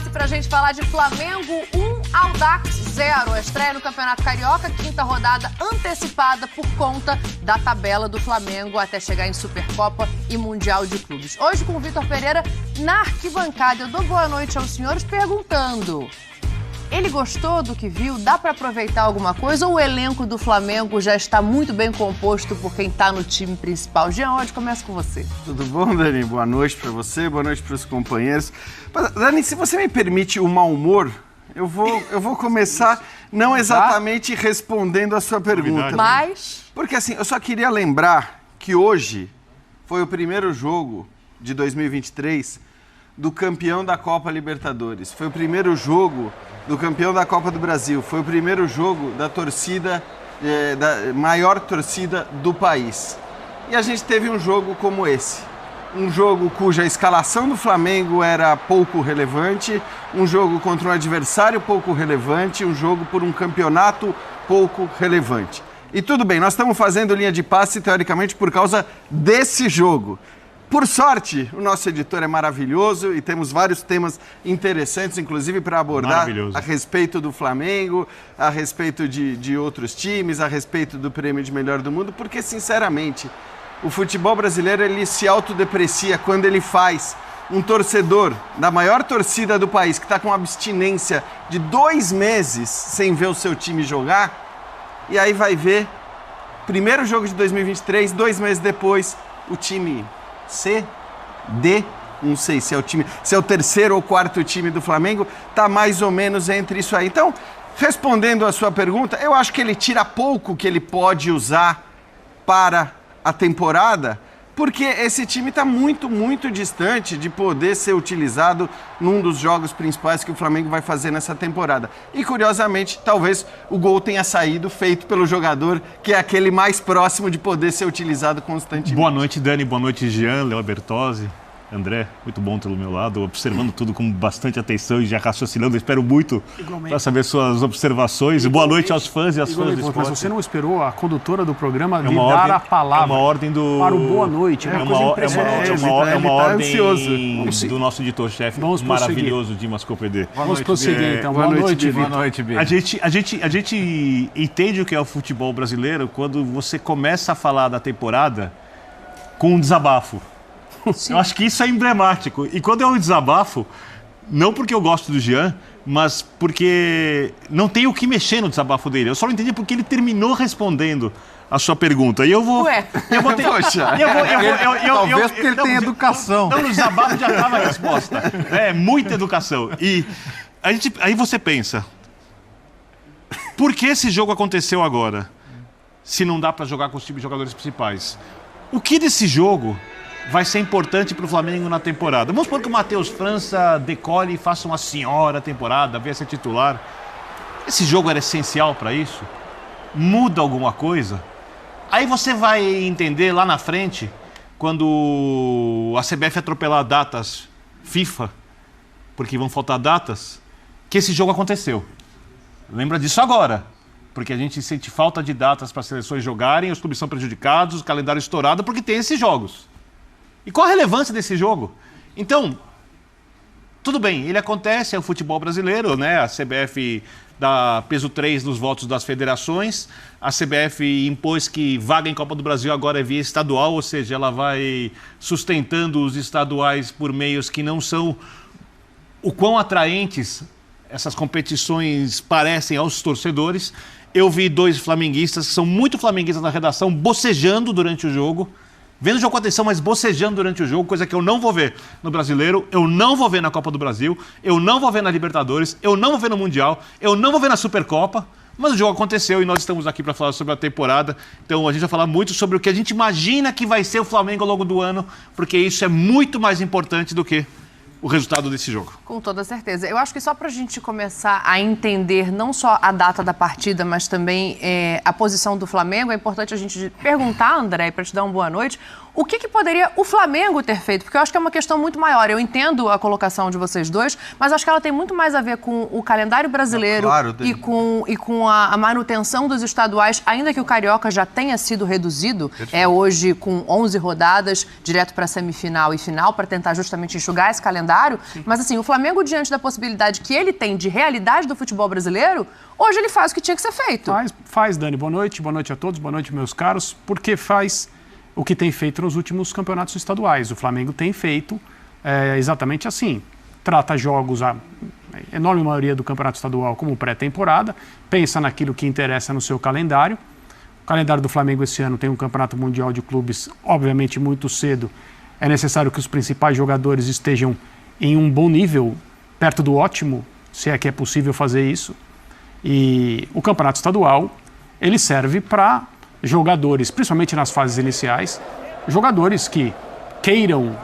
passe pra gente falar de Flamengo 1, Audax 0. A estreia no Campeonato Carioca, quinta rodada antecipada por conta da tabela do Flamengo até chegar em Supercopa e Mundial de Clubes. Hoje com o Vitor Pereira na arquibancada. Eu dou boa noite aos senhores perguntando: ele gostou do que viu? Dá para aproveitar alguma coisa ou o elenco do Flamengo já está muito bem composto por quem está no time principal? Jean, hoje começa com você. Tudo bom, Dani? Boa noite para você, boa noite para os companheiros. Dani, se você me permite o mau humor, eu vou começar não exatamente respondendo a sua pergunta. Mas... Porque assim, eu só queria lembrar que hoje foi o primeiro jogo de 2023 do campeão da Copa Libertadores. Foi o primeiro jogo do campeão da Copa do Brasil. Foi o primeiro jogo da torcida, da maior torcida do país. E a gente teve um jogo como esse. Um jogo cuja escalação do Flamengo era pouco relevante, um jogo contra um adversário pouco relevante, um jogo por um campeonato pouco relevante. E tudo bem, nós estamos fazendo linha de passe, teoricamente, por causa desse jogo. Por sorte, o nosso editor é maravilhoso e temos vários temas interessantes, inclusive para abordar a respeito do Flamengo, a respeito de outros times, a respeito do prêmio de melhor do mundo, porque, sinceramente, o futebol brasileiro ele se autodeprecia quando ele faz um torcedor da maior torcida do país, que está com abstinência de 2 meses sem ver o seu time jogar, e aí vai ver, primeiro jogo de 2023, 2 meses depois, o time C, D, não sei se é o terceiro ou quarto time do Flamengo, está mais ou menos entre isso aí. Então, respondendo a sua pergunta, eu acho que ele tira pouco que ele pode usar para a temporada, porque esse time está muito, muito distante de poder ser utilizado num dos jogos principais que o Flamengo vai fazer nessa temporada. E, curiosamente, talvez o gol tenha saído feito pelo jogador que é aquele mais próximo de poder ser utilizado constantemente. Boa noite, Dani. Boa noite, Jean, Léo Bertozzi. André, muito bom tê-lo ao meu lado, observando tudo com bastante atenção e já raciocinando. Espero muito para saber suas observações. Boa noite aos fãs e às fãs do esporte. Mas você não esperou a condutora do programa lhe dar a palavra? É uma ordem do... Para o boa noite. É uma ordem do nosso editor-chefe maravilhoso, Dimas Copedê. Vamos prosseguir, então. Boa noite, Vitor. Boa noite, Bia. A gente entende o que é o futebol brasileiro quando você começa a falar da temporada com um desabafo. Sim. Eu acho que isso é emblemático. E quando é um desabafo, não porque eu gosto do Jean, mas porque não tem o que mexer no desabafo dele. Eu só não entendi porque ele terminou respondendo a sua pergunta. E eu vou... Ué? Eu vou ter... Poxa. Talvez porque ele tem educação. Então, no desabafo já estava a resposta. É, muita educação. E aí você pensa, por que esse jogo aconteceu agora, se não dá para jogar com os tipos de jogadores principais? O que desse jogo vai ser importante para o Flamengo na temporada? Vamos supor que o Matheus França decole e faça uma senhora temporada, venha ser titular. Esse jogo era essencial para isso? Muda alguma coisa? Aí você vai entender lá na frente, quando a CBF atropelar datas FIFA, porque vão faltar datas, que esse jogo aconteceu. Lembra disso agora, porque a gente sente falta de datas para as seleções jogarem, os clubes são prejudicados, o calendário estourado, porque tem esses jogos. E qual a relevância desse jogo? Então, tudo bem, ele acontece, é o futebol brasileiro, né? A CBF dá peso 3 nos votos das federações, a CBF impôs que vaga em Copa do Brasil agora é via estadual, ou seja, ela vai sustentando os estaduais por meios que não são o quão atraentes essas competições parecem aos torcedores. Eu vi 2 flamenguistas, que são muito flamenguistas na redação, bocejando durante o jogo, vendo o jogo com atenção, mas bocejando durante o jogo, coisa que eu não vou ver no Brasileiro, eu não vou ver na Copa do Brasil, eu não vou ver na Libertadores, eu não vou ver no Mundial, eu não vou ver na Supercopa, mas o jogo aconteceu e nós estamos aqui para falar sobre a temporada. Então a gente vai falar muito sobre o que a gente imagina que vai ser o Flamengo ao longo do ano, porque isso é muito mais importante do que o resultado desse jogo. Com toda certeza. Eu acho que só para a gente começar a entender não só a data da partida, mas também a posição do Flamengo, é importante a gente perguntar, André, para te dar uma boa noite, O que poderia o Flamengo ter feito? Porque eu acho que é uma questão muito maior. Eu entendo a colocação de vocês dois, mas acho que ela tem muito mais a ver com o calendário brasileiro e com a manutenção dos estaduais, ainda que o Carioca já tenha sido reduzido, hoje com 11 rodadas, direto para semifinal e final, para tentar justamente enxugar esse calendário. Sim. Mas assim, o Flamengo, diante da possibilidade que ele tem de realidade do futebol brasileiro, hoje ele faz o que tinha que ser feito. Faz, Dani. Boa noite a todos, boa noite, meus caros, porque faz o que tem feito nos últimos campeonatos estaduais. O Flamengo tem feito exatamente assim. Trata jogos, a enorme maioria do campeonato estadual, como pré-temporada, pensa naquilo que interessa no seu calendário. O calendário do Flamengo esse ano tem um campeonato mundial de clubes, obviamente, muito cedo. É necessário que os principais jogadores estejam em um bom nível, perto do ótimo, se é que é possível fazer isso. E o campeonato estadual, ele serve para jogadores, principalmente nas fases iniciais, jogadores que queiram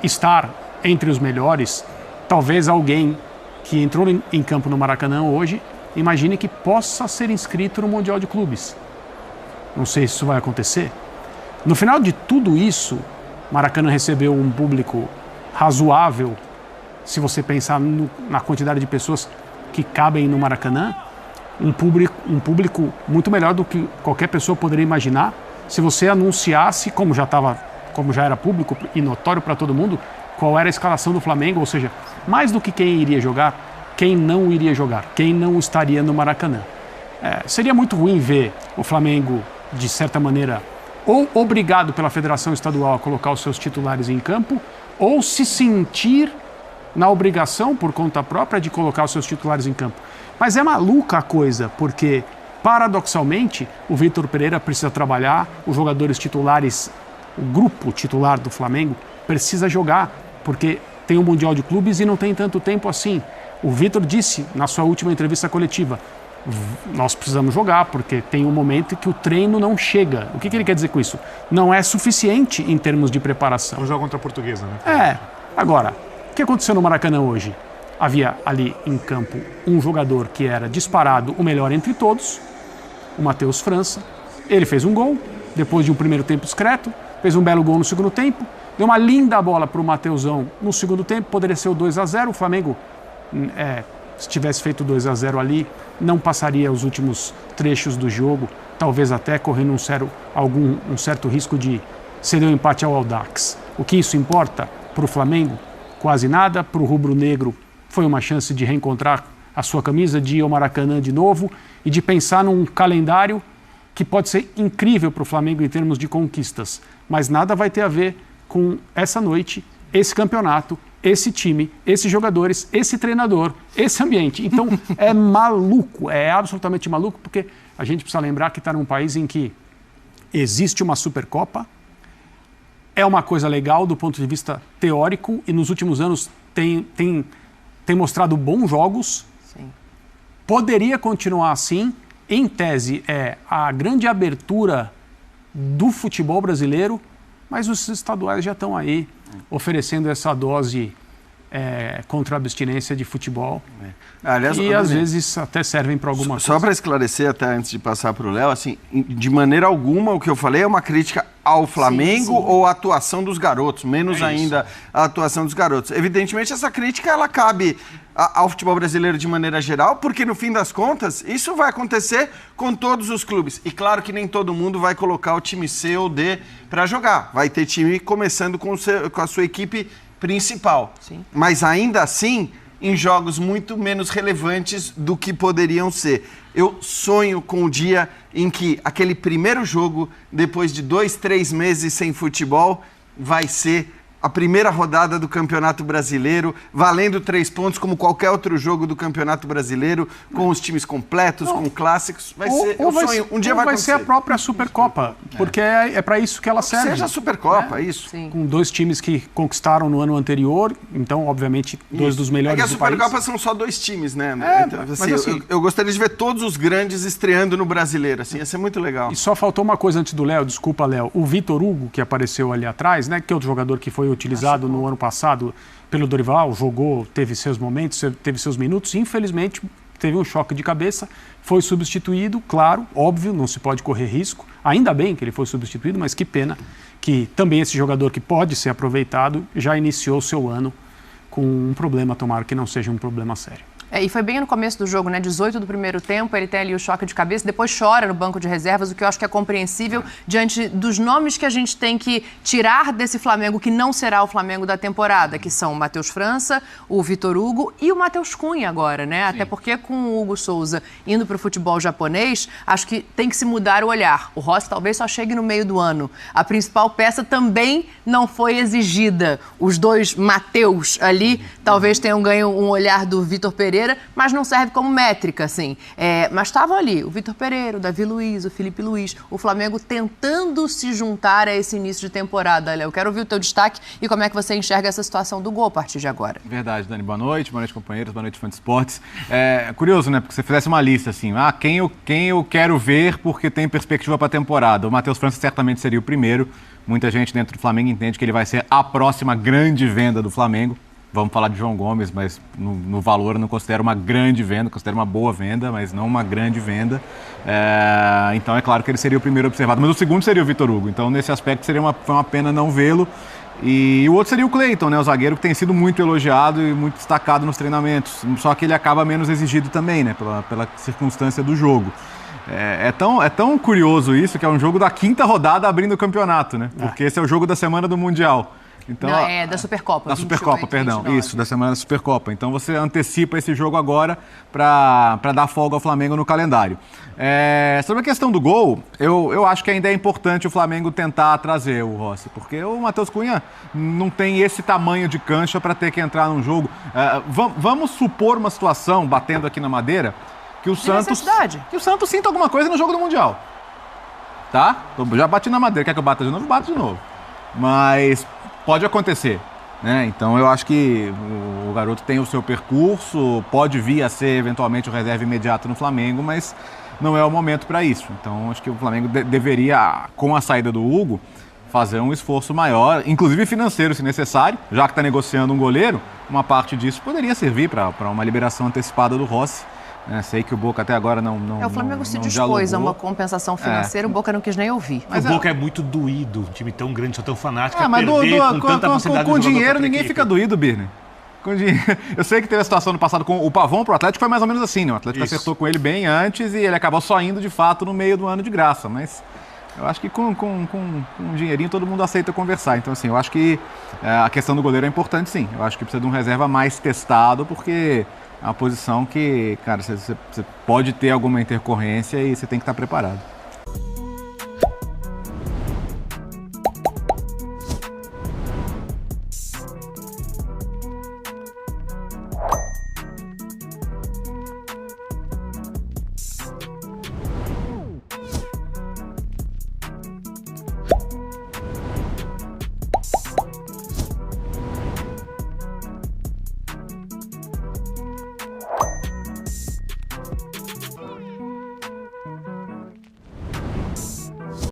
estar entre os melhores. Talvez alguém que entrou em campo no Maracanã hoje imagine que possa ser inscrito no Mundial de Clubes. Não sei se isso vai acontecer. No final de tudo isso, Maracanã recebeu um público razoável, se você pensar na quantidade de pessoas que cabem no Maracanã, um público muito melhor do que qualquer pessoa poderia imaginar se você anunciasse, como já era público e notório para todo mundo, qual era a escalação do Flamengo, ou seja, mais do que quem iria jogar, quem não iria jogar, quem não estaria no Maracanã. Seria muito ruim ver o Flamengo, de certa maneira, ou obrigado pela Federação Estadual a colocar os seus titulares em campo, ou se sentir na obrigação, por conta própria, de colocar os seus titulares em campo. Mas é maluca a coisa, porque, paradoxalmente, o Vitor Pereira precisa trabalhar, os jogadores titulares, o grupo titular do Flamengo, precisa jogar, porque tem um Mundial de Clubes e não tem tanto tempo assim. O Vitor disse, na sua última entrevista coletiva, nós precisamos jogar, porque tem um momento em que o treino não chega. O que ele quer dizer com isso? Não é suficiente em termos de preparação. Um jogo contra a Portuguesa, né? Agora, o que aconteceu no Maracanã hoje? Havia ali em campo um jogador que era disparado o melhor entre todos, o Matheus França. Ele fez um gol, depois de um primeiro tempo discreto, fez um belo gol no segundo tempo, deu uma linda bola para o Matheusão no segundo tempo, poderia ser o 2-0, o Flamengo, se tivesse feito 2-0 ali, não passaria os últimos trechos do jogo, talvez até correndo um certo risco de ceder um empate ao Audax. O que isso importa para o Flamengo? Quase nada. Para o rubro-negro foi uma chance de reencontrar a sua camisa, de ir ao Maracanã de novo e de pensar num calendário que pode ser incrível para o Flamengo em termos de conquistas, mas nada vai ter a ver com essa noite, esse campeonato, esse time, esses jogadores, esse treinador, esse ambiente. Então é maluco, é absolutamente maluco, porque a gente precisa lembrar que está num país em que existe uma Supercopa, é uma coisa legal do ponto de vista teórico e nos últimos anos tem mostrado bons jogos. Sim. Poderia continuar assim. Em tese, é a grande abertura do futebol brasileiro, mas os estaduais já estão aí oferecendo essa dose contra a abstinência de futebol. Aliás, e às vezes até servem para alguma coisa. Só para esclarecer, até antes de passar para o Léo, assim, de maneira alguma o que eu falei é uma crítica ao Flamengo ou à atuação dos garotos, menos ainda a atuação dos garotos. Evidentemente, essa crítica ela cabe ao futebol brasileiro de maneira geral, porque no fim das contas, isso vai acontecer com todos os clubes. E claro que nem todo mundo vai colocar o time C ou D para jogar. Vai ter time começando com a sua equipe principal. Sim. Mas ainda assim, em jogos muito menos relevantes do que poderiam ser. Eu sonho com o dia em que aquele primeiro jogo, depois de 2, 3 meses sem futebol, vai ser a primeira rodada do Campeonato Brasileiro, valendo 3 pontos como qualquer outro jogo do Campeonato Brasileiro, com os times completos, com clássicos. Vai ser, eu sonho, um dia vai acontecer. Vai ser a própria Supercopa, porque é para isso que ela serve. Seja a Supercopa, isso. Sim. Com 2 times que conquistaram no ano anterior, então, obviamente, 2 dos melhores do país. É que a Supercopa são só 2 times, né? Então, mas assim, eu gostaria de ver todos os grandes estreando no Brasileiro, assim, ia ser muito legal. E só faltou uma coisa antes do Léo, desculpa, Léo. O Vitor Hugo, que apareceu ali atrás, né, que é outro jogador que foi utilizado no ano passado pelo Dorival, jogou, teve seus momentos, teve seus minutos, infelizmente teve um choque de cabeça, foi substituído, claro, óbvio, não se pode correr risco, ainda bem que ele foi substituído, mas que pena que também esse jogador que pode ser aproveitado já iniciou o seu ano com um problema, tomara que não seja um problema sério. E foi bem no começo do jogo, né? 18 do primeiro tempo, ele tem ali o choque de cabeça, depois chora no banco de reservas, o que eu acho que é compreensível diante dos nomes que a gente tem que tirar desse Flamengo, que não será o Flamengo da temporada, que são o Matheus França, o Vitor Hugo e o Matheus Cunha agora, né? Sim. Até porque com o Hugo Souza indo para o futebol japonês, acho que tem que se mudar o olhar. O Rossi talvez só chegue no meio do ano. A principal peça também não foi exigida. Os dois Matheus ali talvez tenham ganho um olhar do Vitor Pereira, mas não serve como métrica, assim. Mas estavam ali o Vitor Pereira, o Davi Luiz, o Felipe Luiz, o Flamengo tentando se juntar a esse início de temporada. Eu quero ouvir o teu destaque e como é que você enxerga essa situação do gol a partir de agora. Verdade, Dani. Boa noite, companheiros, boa noite, fã de esportes. Curioso, né? Porque você fizesse uma lista, assim, quem eu quero ver porque tem perspectiva para a temporada. O Matheus França certamente seria o primeiro. Muita gente dentro do Flamengo entende que ele vai ser a próxima grande venda do Flamengo. Vamos falar de João Gomes, mas no valor eu não considero uma grande venda, considero uma boa venda, mas não uma grande venda. Então é claro que ele seria o primeiro observado. Mas o segundo seria o Vitor Hugo. Então nesse aspecto foi uma pena não vê-lo. E o outro seria o Cleiton, né? O zagueiro que tem sido muito elogiado e muito destacado nos treinamentos. Só que ele acaba menos exigido também, né? Pela circunstância do jogo. É tão curioso isso que é um jogo da 5ª rodada abrindo o campeonato, né? Porque esse é o jogo da semana do Mundial. Então, não, é da Supercopa. Da Supercopa, perdão. 29. Isso, da semana da Supercopa. Então você antecipa esse jogo agora para dar folga ao Flamengo no calendário. Sobre a questão do gol, eu acho que ainda é importante o Flamengo tentar trazer o Rossi, porque o Matheus Cunha não tem esse tamanho de cancha para ter que entrar num jogo. Vamos supor uma situação, batendo aqui na madeira, que o Santos sinta alguma coisa no jogo do Mundial. Tá? Já bati na madeira. Quer que eu bata de novo? Bato de novo. Mas pode acontecer, né? Então eu acho que o garoto tem o seu percurso, pode vir a ser eventualmente o reserva imediato no Flamengo, mas não é o momento para isso. Então acho que o Flamengo deveria, com a saída do Hugo, fazer um esforço maior, inclusive financeiro, se necessário, já que está negociando um goleiro, uma parte disso poderia servir para uma liberação antecipada do Rossi. Sei que o Boca até agora não o Flamengo se dispôs a uma compensação financeira, o Boca não quis nem ouvir. Mas o Boca é muito doído, um time tão grande, tão fanático, mas com tanta facilidade com dinheiro ninguém fica doído, Birner. Com dinheiro. Eu sei que teve a situação no passado com o Pavão pro Atlético, foi mais ou menos assim, né? O Atlético acertou com ele bem antes e ele acabou só indo de fato no meio do ano de graça, mas eu acho que com um dinheirinho todo mundo aceita conversar. Então assim, eu acho que a questão do goleiro é importante sim. Eu acho que precisa de um reserva mais testado, porque é uma posição que, cara, você pode ter alguma intercorrência e você tem que estar preparado.